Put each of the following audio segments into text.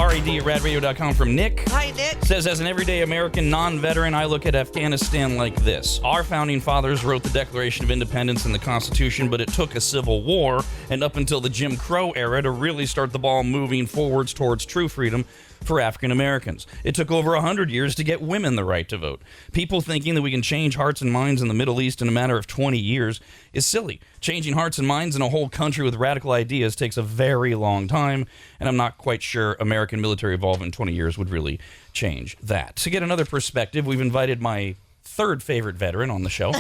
RAD at radradio.com from Nick. Hi, Nick. Says, as an everyday American non-veteran, I look at Afghanistan like this. Our founding fathers wrote the Declaration of Independence and the Constitution, but it took a civil war and up until the Jim Crow era to really start the ball moving forwards towards true freedom for African Americans. It took over 100 years to get women the right to vote. People thinking that we can change hearts and minds in the Middle East in a matter of 20 years is silly. Changing hearts and minds in a whole country with radical ideas takes a very long time, and I'm not quite sure American military involvement in 20 years would really change that. To get another perspective, we've invited my third favorite veteran on the show,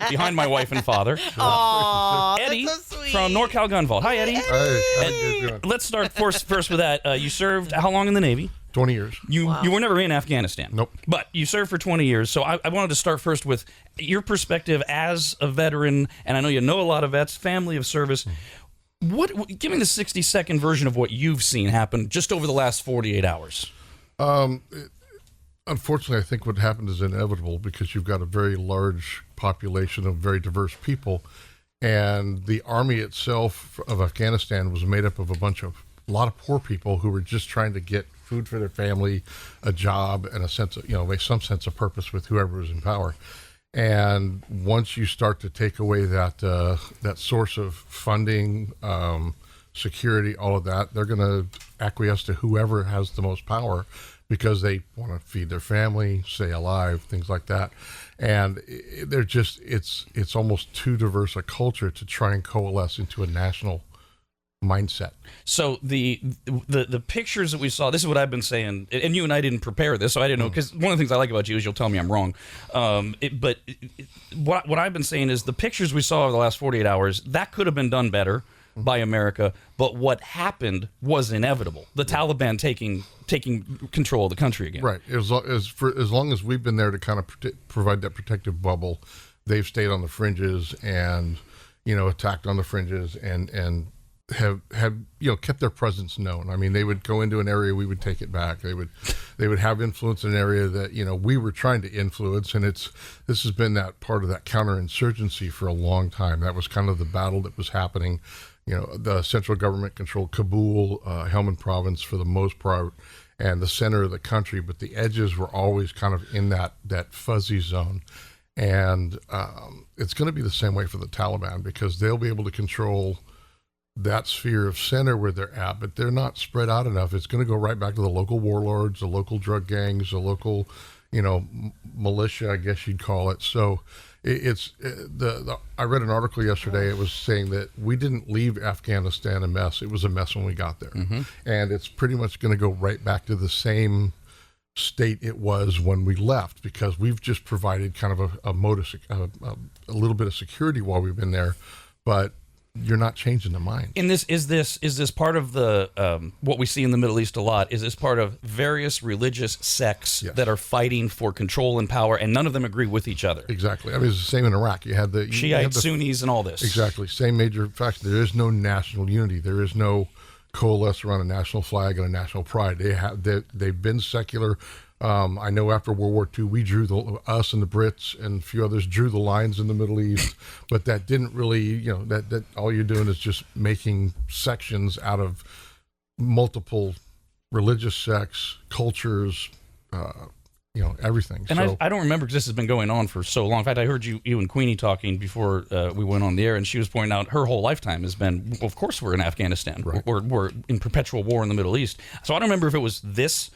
behind my wife and father, Eddie, that's so sweet. from NorCal Gun Vault. Hi, Eddie. Hi. Let's start first with that. You served how long in the Navy? 20 years. You were never in Afghanistan. Nope. But you served for 20 years. So I wanted to start first with your perspective as a veteran, and I know you know a lot of vets, family of service. Give me the 60-second version of what you've seen happen just over the last 48 hours. Unfortunately, I think what happened is inevitable because you've got a very large population of very diverse people. And the army itself of Afghanistan was made up of a lot of poor people who were just trying to get food for their family, a job, and a sense of, some sense of purpose with whoever was in power. And once you start to take away that source of funding, security, all of that, they're going to acquiesce to whoever has the most power because they want to feed their family, stay alive, things like that. And they're just, it's almost too diverse a culture to try and coalesce into a national mindset. So the pictures that we saw, this is what I've been saying, and you and I didn't prepare this, so I didn't know, because one of the things I like about you is you'll tell me I'm wrong. But what I've been saying is the pictures we saw over the last 48 hours, that could have been done better by America, but what happened was inevitable. The Taliban taking control of the country again. Right. As long as we've been there to kind of provide that protective bubble, they've stayed on the fringes and, attacked on the fringes and have kept their presence known. I mean, they would go into an area, we would take it back. They would have influence in an area that we were trying to influence, and this has been that part of that counterinsurgency for a long time. That was kind of the battle that was happening. The central government controlled Kabul, Helmand province for the most part, and the center of the country, but the edges were always kind of in that fuzzy zone. And it's going to be the same way for the Taliban because they'll be able to control that sphere of center where they're at, but they're not spread out enough. It's going to go right back to the local warlords, the local drug gangs, the local, militia, I guess you'd call it. So I read an article yesterday. It was saying that we didn't leave Afghanistan a mess. It was a mess when we got there. Mm-hmm. And it's pretty much going to go right back to the same state it was when we left because we've just provided kind of a little bit of security while we've been there, but you're not changing the mind. And is this part of the what we see in the Middle East a lot? Is this part of various religious sects that are fighting for control and power, and none of them agree with each other? Exactly. I mean, it's the same in Iraq. You had the Shiites, Sunnis, and all this. Exactly. Same major fact. There is no national unity. There is no coalesce around a national flag and a national pride. They've been secular. I know after World War II, we drew us and the Brits and a few others drew the lines in the Middle East, but that didn't really, that all you're doing is just making sections out of multiple religious sects, cultures, everything. And so, I don't remember because this has been going on for so long. In fact, I heard you and Queenie talking before we went on the air, and she was pointing out her whole lifetime has been, well, of course we're in Afghanistan. Right. We're in perpetual war in the Middle East. So I don't remember if it was this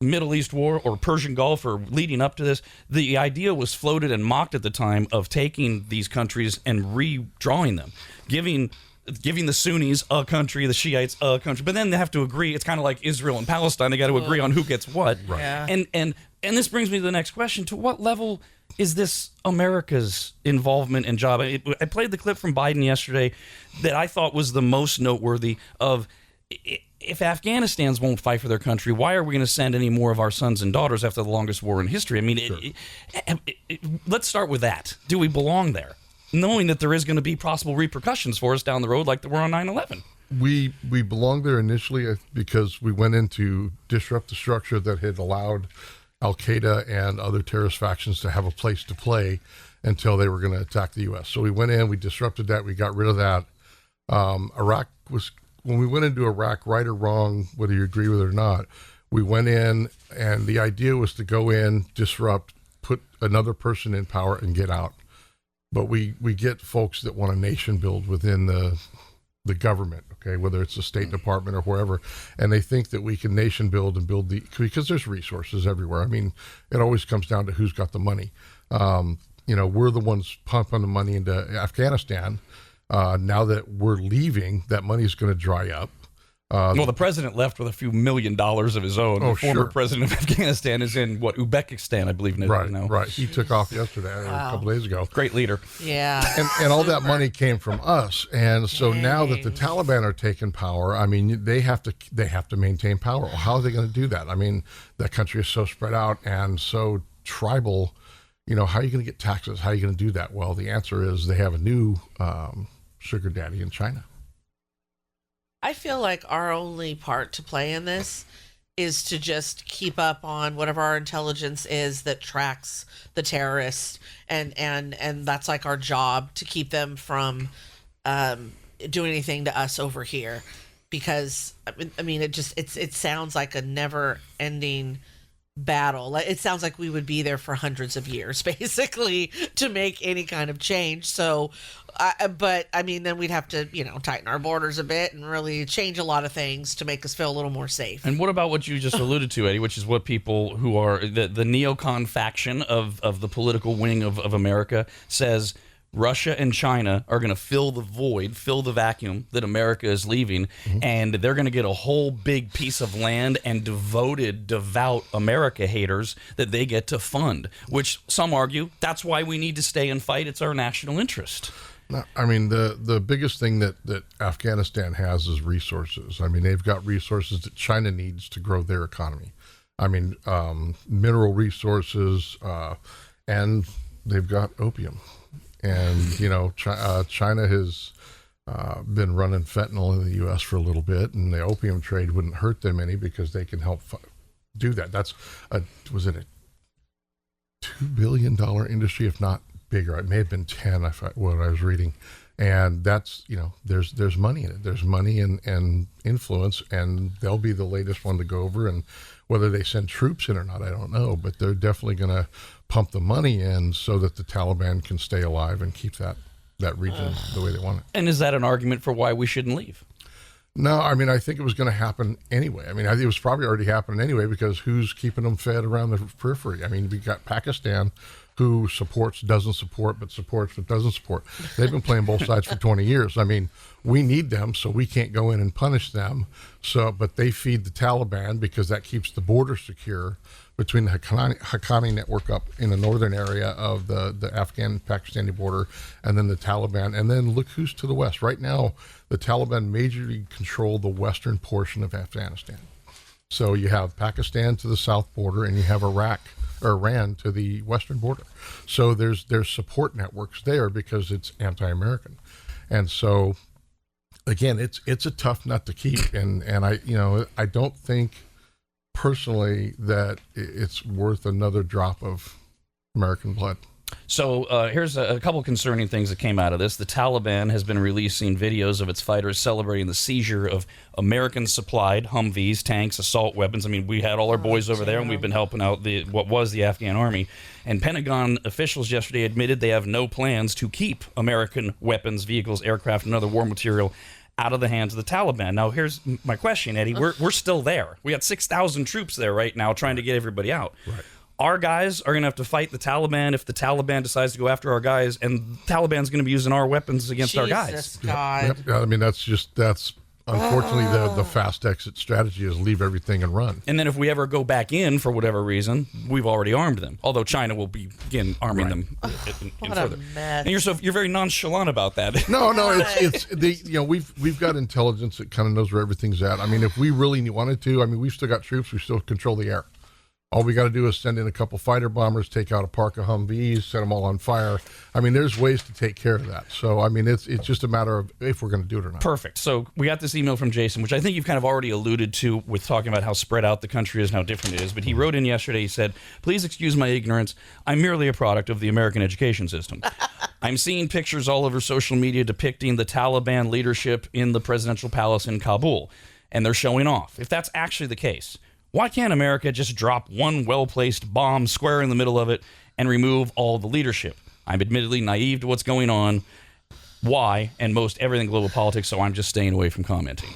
Middle East war or Persian Gulf or leading up to this. The idea was floated and mocked at the time of taking these countries and redrawing them, giving the Sunnis a country, the Shiites a country, but then they have to agree. It's kind of like Israel and Palestine. They got to agree on who gets what. Right. Yeah. And this brings me to the next question. To what level is this America's involvement and job? I played the clip from Biden yesterday that I thought was the most noteworthy of, if Afghanistans won't fight for their country, why are we going to send any more of our sons and daughters after the longest war in history? I mean, Sure. Let's start with that. Do we belong there? Knowing that there is going to be possible repercussions for us down the road like there were on 9/11. We belonged there initially because we went in to disrupt the structure that had allowed Al-Qaeda and other terrorist factions to have a place to play until they were going to attack the U.S. So we went in, we disrupted that, we got rid of that. Iraq was when we went into Iraq, right or wrong, whether you agree with it or not, we went in, and the idea was to go in, disrupt, put another person in power, and get out. But we get folks that want a nation build within the government, okay, whether it's the State Department or wherever, and they think that we can nation build and build because there's resources everywhere. I mean, it always comes down to who's got the money. We're the ones pumping the money into Afghanistan. Now that we're leaving, that money's going to dry up. Well, the president left with a few $1 million of his own. The former sure. president of Afghanistan is in, Uzbekistan, I believe. Right, now. right. He took off yesterday or a couple days ago. Great leader. Yeah. And all that money came from us. And so now that the Taliban are taking power, I mean, they have to maintain power. Well, how are they going to do that? I mean, that country is so spread out and so tribal. How are you going to get taxes? How are you going to do that? Well, the answer is they have a new sugar daddy in China. I feel like our only part to play in this is to just keep up on whatever our intelligence is that tracks the terrorists, and that's like our job, to keep them from doing anything to us over here. Because I mean, it sounds like a never ending battle. Like, it sounds like we would be there for hundreds of years, basically, to make any kind of change. So, but I mean, then we'd have to, tighten our borders a bit and really change a lot of things to make us feel a little more safe. And what about what you just alluded to, Eddie, which is what people who are the neocon faction of the political wing of America says Russia and China are going to fill the void, fill the vacuum that America is leaving, and they're going to get a whole big piece of land and devout America haters that they get to fund, which some argue that's why we need to stay and fight. It's our national interest. No, I mean, the biggest thing that Afghanistan has is resources. I mean, they've got resources that China needs to grow their economy. I mean, mineral resources, and they've got opium. And, China has been running fentanyl in the U.S. for a little bit, and the opium trade wouldn't hurt them any because they can help do that. That's was it a $2 billion industry, if not bigger? It may have been 10, what I was reading. And that's, there's money in it. There's money and influence, and they'll be the latest one to go over. And whether they send troops in or not, I don't know, but they're definitely going to pump the money in so that the Taliban can stay alive and keep that region the way they want it. And is that an argument for why we shouldn't leave? No, I mean, I think it was going to happen anyway. I mean, I think it was probably already happening anyway, because who's keeping them fed around the periphery? I mean, we got Pakistan, who doesn't support, but doesn't support. They've been playing both sides for 20 years. I mean, we need them, so we can't go in and punish them. But they feed the Taliban because that keeps the border secure between the Haqqani network up in the northern area of the Afghan-Pakistani border, and then the Taliban. And then look who's to the west. Right now, the Taliban majorly control the western portion of Afghanistan. So you have Pakistan to the south border, and you have Iran to the western border. So there's support networks there because it's anti-American. And so, again, it's a tough nut to keep. And I don't think personally that it's worth another drop of American blood. So here's a couple concerning things that came out of this. The Taliban has been releasing videos of its fighters celebrating the seizure of American-supplied Humvees, tanks, assault weapons. I mean, we had all our boys over there, and we've been helping out what was the Afghan army. And Pentagon officials yesterday admitted they have no plans to keep American weapons, vehicles, aircraft, and other war material out of the hands of the Taliban. Now, here's my question, Eddie. We're still there. We got 6,000 troops there right now trying to get everybody out. Right. Our guys are going to have to fight the Taliban if the Taliban decides to go after our guys, and the Taliban's going to be using our weapons against our guys. Jesus God. Yep. I mean, that's unfortunately the fast exit strategy is leave everything and run. And then if we ever go back in for whatever reason, we've already armed them. Although China will begin arming them in What further. a mess. And you're very nonchalant about that. No, we've got intelligence that kind of knows where everything's at. I mean, if we really wanted to, I mean, we've still got troops. We still control the air. All we got to do is send in a couple fighter bombers, take out a park of Humvees, set them all on fire. I mean, there's ways to take care of that. So, I mean, it's just a matter of if we're going to do it or not. Perfect. So we got this email from Jason, which I think you've kind of already alluded to with talking about how spread out the country is and how different it is. But he wrote in yesterday, he said, "Please excuse my ignorance. I'm merely a product of the American education system. I'm seeing pictures all over social media depicting the Taliban leadership in the presidential palace in Kabul, and they're showing off. If that's actually the case, why can't America just drop one well-placed bomb square in the middle of it and remove all the leadership? I'm admittedly naive to what's going on, why, and most everything global politics, so I'm just staying away from commenting."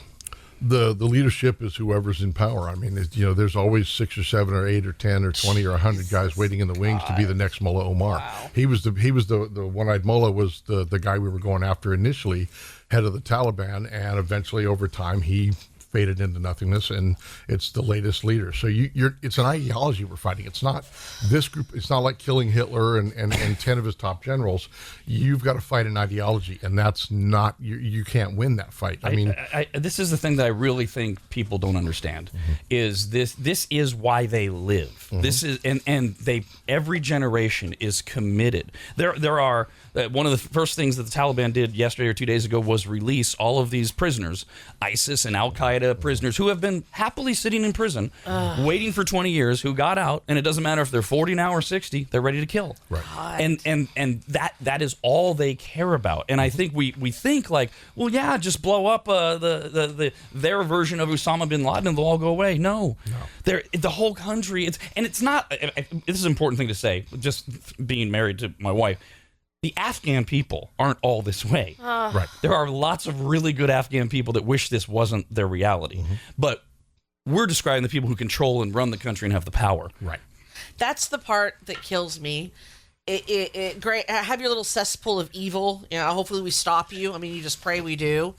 The leadership is whoever's in power. I mean, there's always 6 or 7 or 8 or 10 or 20 or 100 guys waiting in the wings to be the next Mullah Omar. Wow. He was the one-eyed mullah was the guy we were going after initially, head of the Taliban, and eventually over time he faded into nothingness, and it's the latest leader. So it's an ideology we're fighting. It's not this group. It's not like killing Hitler and 10 of his top generals. You've got to fight an ideology, and that's not, you can't win that fight. I mean, this is the thing that I really think people don't understand is this is why they live. This is, and they, every generation is committed. There are, one of the first things that the Taliban did yesterday or 2 days ago was release all of these prisoners, ISIS and Al-Qaeda prisoners who have been happily sitting in prison, waiting for 20 years, who got out, and it doesn't matter if they're 40 now or 60, they're ready to kill. Right. And that is all they care about. And I think we think like, well, yeah, just blow up their version of Osama bin Laden and they'll all go away. No. The whole country, it's not, this is an important thing to say, just being married to my wife. The Afghan people aren't all this way. Right. There are lots of really good Afghan people that wish this wasn't their reality. But we're describing the people who control and run the country and have the power. Right. That's the part that kills me. Great. Have your little cesspool of evil. You know, hopefully we stop you. I mean, you just pray we do.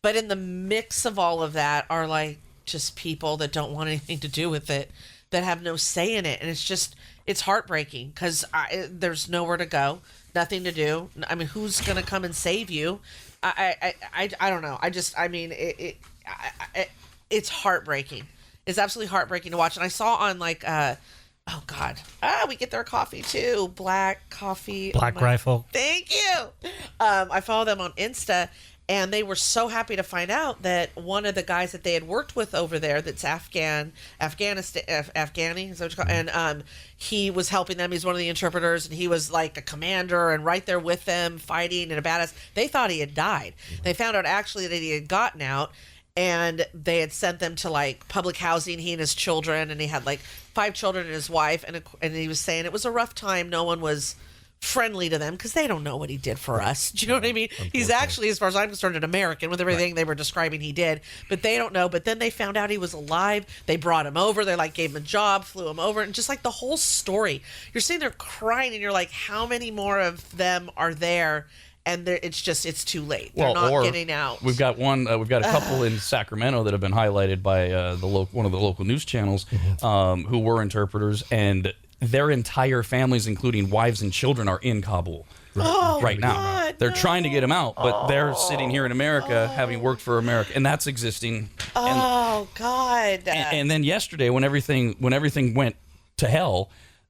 But in the mix of all of that are like just people that don't want anything to do with it, that have no say in it. And it's heartbreaking because there's nowhere to go. Nothing to do. I mean, who's going to come and save you? I don't know. It's heartbreaking. It's absolutely heartbreaking to watch. And I saw on like, oh God, we get their coffee too. Black coffee. Black Rifle. Thank you. I follow them on Insta, and they were so happy to find out that one of the guys that they had worked with over there, that's Afghani, is that what you call it? And he was helping them. He's one of the interpreters, and he was like a commander and right there with them fighting and a badass. They thought he had died. They found out actually that he had gotten out, and they had sent them to like public housing, he and his children, and he had like 5 children and his wife, and he was saying it was a rough time. No one was friendly to them because they don't know what he did for us. Do you know what I mean? He's actually, as far as I'm concerned, an American with everything they were describing he did, but they don't know. But then they found out he was alive. They brought him over. They like gave him a job, flew him over, and just like the whole story. You're sitting there crying, and you're like, how many more of them are there? And it's too late. They're not getting out. We've got a couple in Sacramento that have been highlighted by one of the local news channels who were interpreters, and their entire families, including wives and children, are in Kabul right now. God, they're trying to get them out, but they're sitting here in America, having worked for America, and that's existing. God! And then yesterday, when everything went to hell,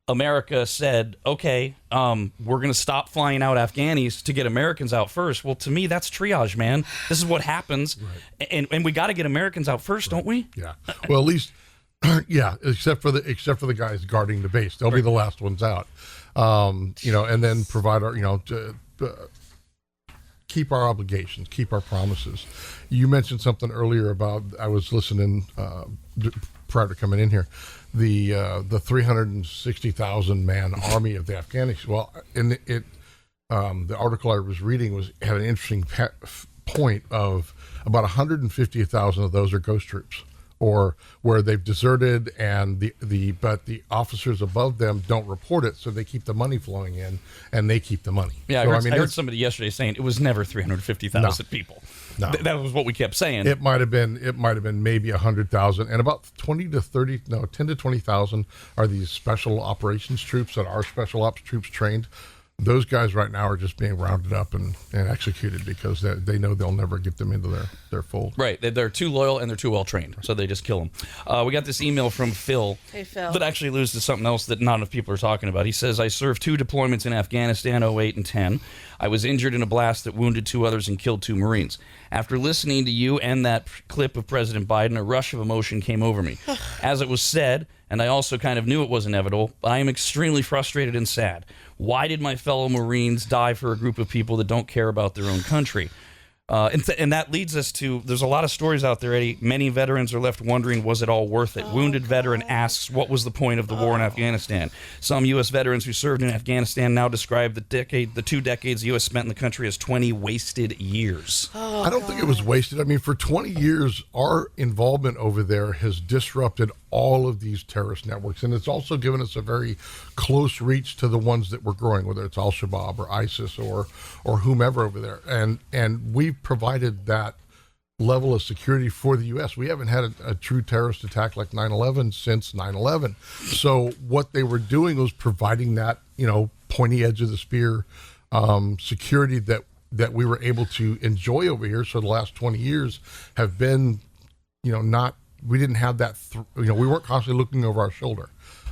America said, okay, we're going to stop flying out Afghanis to get Americans out first. Well, to me, that's triage, man. This is what happens. Right. And we got to get Americans out first, don't we? Yeah. Well, at least, yeah, except for the guys guarding the base. They'll be the last ones out. And then provide our, keep our obligations, keep our promises. You mentioned something earlier about, I was listening prior to coming in here, the 360,000 man army of the Afghanis. Well, the article I was reading had an interesting point of about 150,000 of those are ghost troops, or where they've deserted, and but the officers above them don't report it, so they keep the money flowing in, and they keep the money. Yeah, so, I heard somebody yesterday saying it was never 350,000 people. No. That was what we kept saying. It might have been maybe 100,000, and about 10 to 20,000 are these special operations troops that are special ops troops trained. those guys right now are just being rounded up and executed because they know they'll never get them into their fold. Right. They're too loyal and they're too well trained, so they just kill them. We got this email from Phil. Hey, Phil. That actually alludes to something else that not enough people are talking about. He says, I served 2 deployments in Afghanistan, 08 and 10. I was injured in a blast that wounded 2 others and killed 2 Marines. After listening to you and that clip of President Biden, a rush of emotion came over me. As it was said, and I also kind of knew it was inevitable, I am extremely frustrated and sad. Why did my fellow Marines die for a group of people that don't care about their own country? And that leads us to, there's a lot of stories out there, Eddie. Many veterans are left wondering, was it all worth it? Wounded veteran asks, what was the point of the war in Afghanistan? Some U.S. veterans who served in Afghanistan now describe the 2 decades the U.S. spent in the country as 20 wasted years. I don't think it was wasted. I mean, for 20 years, our involvement over there has disrupted all of these terrorist networks, and it's also given us a very close reach to the ones that we're growing, whether it's Al-Shabaab or ISIS or whomever over there, and we've provided that level of security for the U.S. We haven't had a true terrorist attack like 9/11 since 9/11. So what they were doing was providing that, pointy edge of the spear security that we were able to enjoy over here. So the last 20 years have been, we didn't have that, we weren't constantly looking over our shoulder,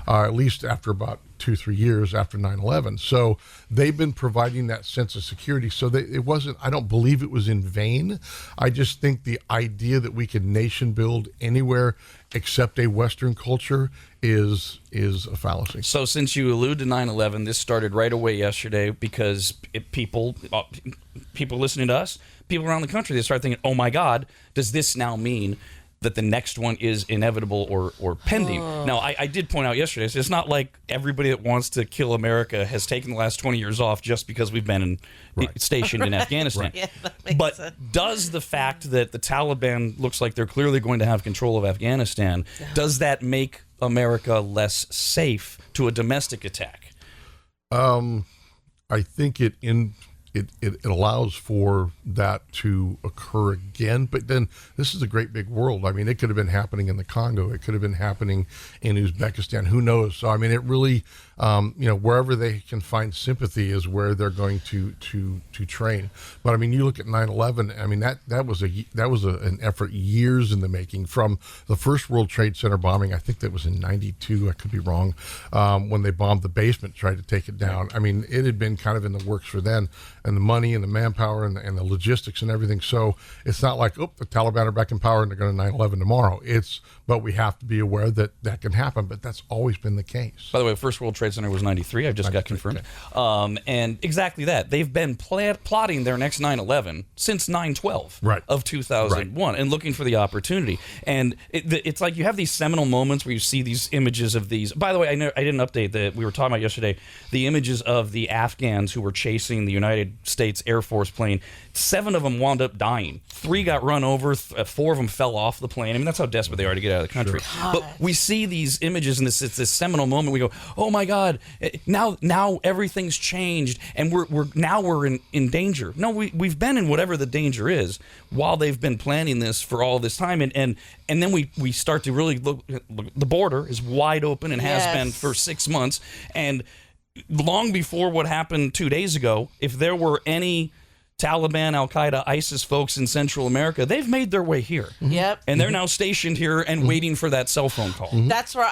at least after about 2-3 years after 9/11. So they've been providing that sense of security. So it wasn't, I don't believe it was in vain. I just think the idea that we can nation build anywhere except a Western culture is a fallacy. So since you allude to 9/11, this started right away yesterday because people listening to us, people around the country, they start thinking, oh my God, does this now mean that the next one is inevitable or pending? Now, I did point out yesterday, it's not like everybody that wants to kill America has taken the last 20 years off just because we've been stationed in Afghanistan. Yeah, that makes but sense. does the fact that the Taliban looks like they're clearly going to have control of Afghanistan, does that make America less safe to a domestic attack? I think it allows for that to occur again. But then this is a great big world. I mean, it could have been happening in the Congo. It could have been happening in Uzbekistan. Who knows? So, I mean, it really, wherever they can find sympathy is where they're going to train. But I mean, you look at 9/11. I mean, that was an effort years in the making, from the first World Trade Center bombing. I think that was in '92. I could be wrong. When they bombed the basement, tried to take it down. I mean, it had been kind of in the works for then, and the money and the manpower and the logistics and everything. So it's not like, the Taliban are back in power and they're going to 9/11 tomorrow. But we have to be aware that can happen. But that's always been the case. By the way, the first World Trade Center was 93. I've just got confirmed. Okay. And exactly that. They've been plotting their next 9/11 since 9/12 of 2001 and looking for the opportunity. And it's like you have these seminal moments where you see these images of these. By the way, I didn't update that we were talking about yesterday, the images of the Afghans who were chasing the United States Air Force plane. 7 of them wound up dying. 3 got run over. 4 of them fell off the plane. I mean, that's how desperate they are to get out of the country. Sure. But we see these images, and it's this seminal moment. We go, oh my God, now everything's changed, and we're in danger. No, we've been in whatever the danger is while they've been planning this for all this time, and then we start to really look. The border is wide open and has been for 6 months, and long before what happened 2 days ago, if there were any Taliban, Al-Qaeda, ISIS folks in Central America, they've made their way here. Yep. And they're now stationed here and waiting for that cell phone call. That's where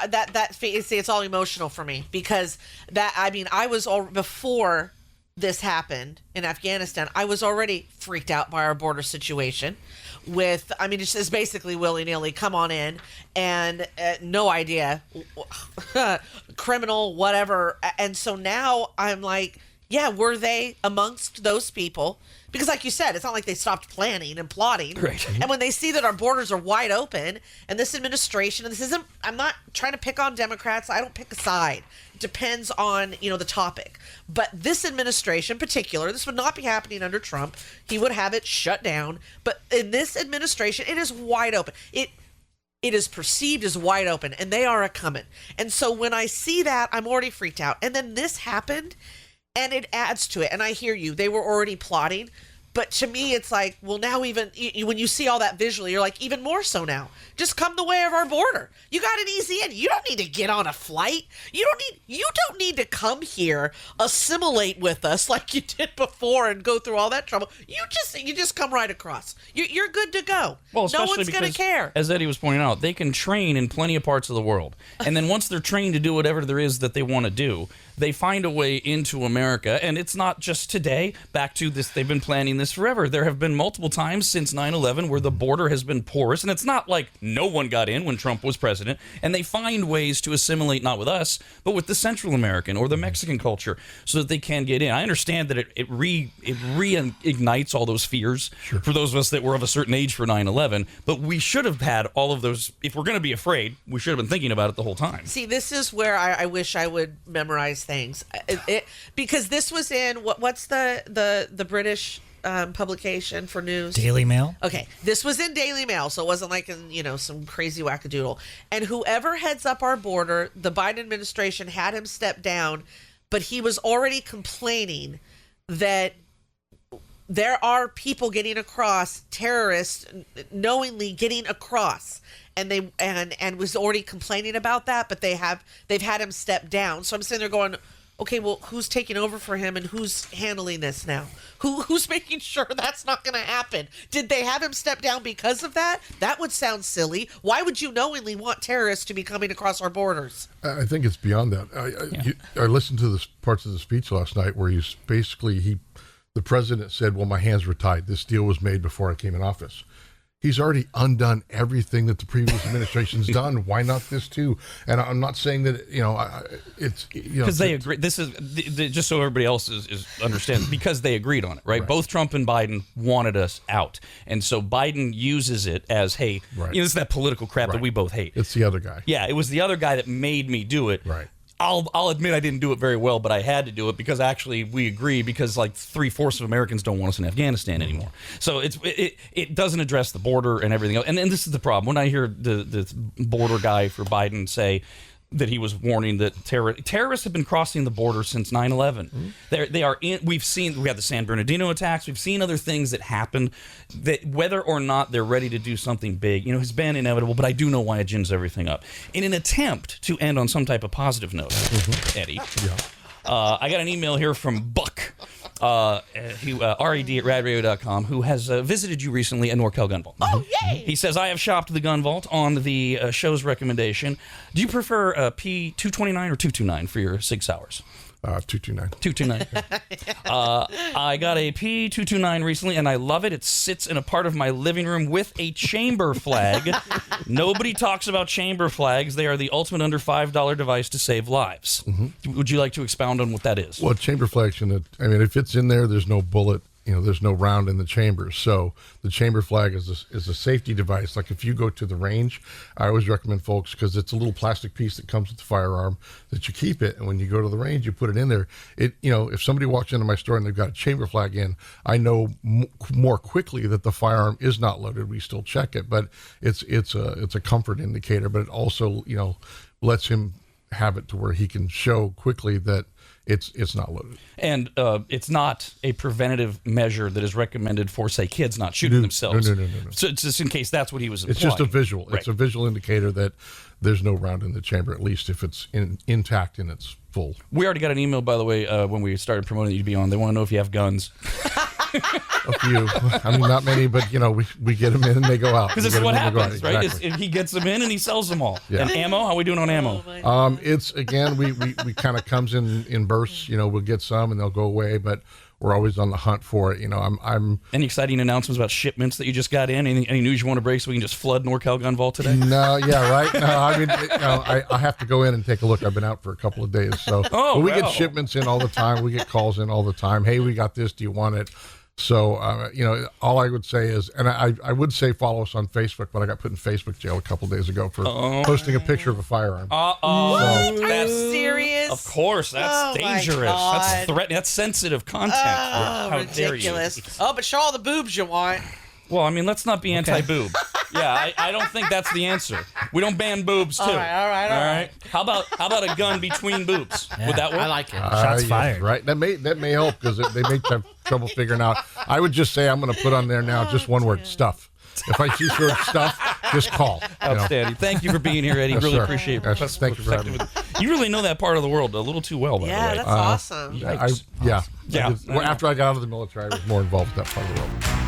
see, it's all emotional for me, because I was all, before this happened in Afghanistan, I was already freaked out by our border situation it's just basically willy-nilly, come on in, and no idea, criminal, whatever. And so now I'm like, yeah, were they amongst those people? Because like you said, it's not like they stopped planning and plotting. Right. And when they see that our borders are wide open, and this administration, and I'm not trying to pick on Democrats. I don't pick a side. It depends on, the topic. But this administration in particular, this would not be happening under Trump. He would have it shut down. But in this administration, it is wide open. It is perceived as wide open, and they are a-coming. And so when I see that, I'm already freaked out. And then this happened, and it adds to it. And I hear you. They were already plotting. But to me, it's like, well, now even when you see all that visually, you're like, even more so now. Just come the way of our border. You got an easy in. You don't need to get on a flight. You don't need to come here, assimilate with us like you did before and go through all that trouble. You just come right across. You're good to go. Well, no especially one's going to care. As Eddie was pointing out, they can train in plenty of parts of the world. And then once they're trained to do whatever there is that they want to do, they find a way into America. And it's not just today. Back to this, they've been planning this forever. There have been multiple times since 9/11 where the border has been porous. And it's not like no one got in when Trump was president. And they find ways to assimilate, not with us, but with the Central American or the Mexican culture so that they can get in. I understand that it reignites all those fears for those of us that were of a certain age for 9/11. But we should have had all of those. If we're going to be afraid, we should have been thinking about it the whole time. See, this is where I wish I would memorize things. Because this was in, what's the British publication for news? Daily Mail. Okay, this was in Daily Mail, so it wasn't like in some crazy wackadoodle. And whoever heads up our border, the Biden administration had him step down, but he was already complaining that there are people getting across, terrorists knowingly getting across, and they and was already complaining about that. But they've had him step down. So I'm sitting there going, okay, well, who's taking over for him and who's handling this now? Who's making sure that's not going to happen? Did they have him step down because of that? That would sound silly. Why would you knowingly want terrorists to be coming across our borders? I think it's beyond that. I listened to the parts of the speech last night where the president said, well, my hands were tied. This deal was made before I came in office. He's already undone everything that the previous administration's done. Why not this too? And I'm not saying that, it's... Because they agree. This is, just so everybody else is understands, because they agreed on it, right? Both Trump and Biden wanted us out. And so Biden uses it as, hey, it's that political crap that we both hate. It's the other guy. Yeah, it was the other guy that made me do it. Right. I'll admit I didn't do it very well, but I had to do it because actually we agree, because like 3/4 of Americans don't want us in Afghanistan anymore. So it doesn't address the border and everything else. And this is the problem. When I hear the border guy for Biden say that he was warning that terrorists have been crossing the border since 9/11. They are in. We had the San Bernardino attacks. We've seen other things that happened. That whether or not they're ready to do something big, has been inevitable. But I do know why it gins everything up. In an attempt to end on some type of positive note, Eddie. Yeah. I got an email here from Buck, RAD@radradio.com, who has visited you recently at Norcal Gun Vault. Oh, yay! He says, I have shopped the Gun Vault on the show's recommendation. Do you prefer P229 or 229 for your 6 hours? 229. 229. I got a P229 recently, and I love it. It sits in a part of my living room with a chamber flag. Nobody talks about chamber flags. They are the ultimate under $5 device to save lives. Would you like to expound on what that is? Well, chamber flags, if it's in there, there's no bullet. There's no round in the chamber. So the chamber flag is a safety device. Like if you go to the range, I always recommend folks, because it's a little plastic piece that comes with the firearm, that you keep it. And when you go to the range, you put it in there. If somebody walks into my store and they've got a chamber flag in, I know more quickly that the firearm is not loaded. We still check it, but it's a comfort indicator. But it also lets him have it to where he can show quickly that it's not loaded. And it's not a preventative measure that is recommended for, say, kids not shooting themselves. No. So it's just in case that's what he was implying. It's just a visual. Right. It's a visual indicator that there's no round in the chamber, at least if it's intact and it's full. We already got an email, by the way, when we started promoting you to be on. They want to know if you have guns. A few. Not many, but we get them in and they go out. Because this is what happens, right? Exactly. He gets them in and he sells them all. Yeah. And ammo? How are we doing on ammo? It's again, we kind of comes in bursts. We'll get some and they'll go away, but we're always on the hunt for it. I'm. Any exciting announcements about shipments that you just got in? Any news you want to break so we can just flood Norcal Gun Vault today? No, yeah, right. No, I have to go in and take a look. I've been out for a couple of days, so but we get shipments in all the time. We get calls in all the time. Hey, we got this. Do you want it? So, all I would say is, and I would say follow us on Facebook, but I got put in Facebook jail a couple of days ago for posting a picture of a firearm. What? Are you serious? Of course, that's dangerous. That's threatening. That's sensitive content. Oh, How ridiculous. dare you? Oh, but show all the boobs you want. Well, let's not be anti-boob. Yeah, I don't think that's the answer. We don't ban boobs too. All right. How about a gun between boobs? Would that work? I like it. Shots fired. Right. That may help because they may have trouble figuring out. I would just say I'm going to put on there now just one word: stuff. If I see short stuff, just call. Outstanding. Thank you for being here, Eddie. Yes, really sir. appreciate it. Yes, thank you for having me. You really know that part of the world a little too well, by the Yeah, way. that's awesome. Yeah. Yeah. After I got out of the military, I was more involved in that part of the world.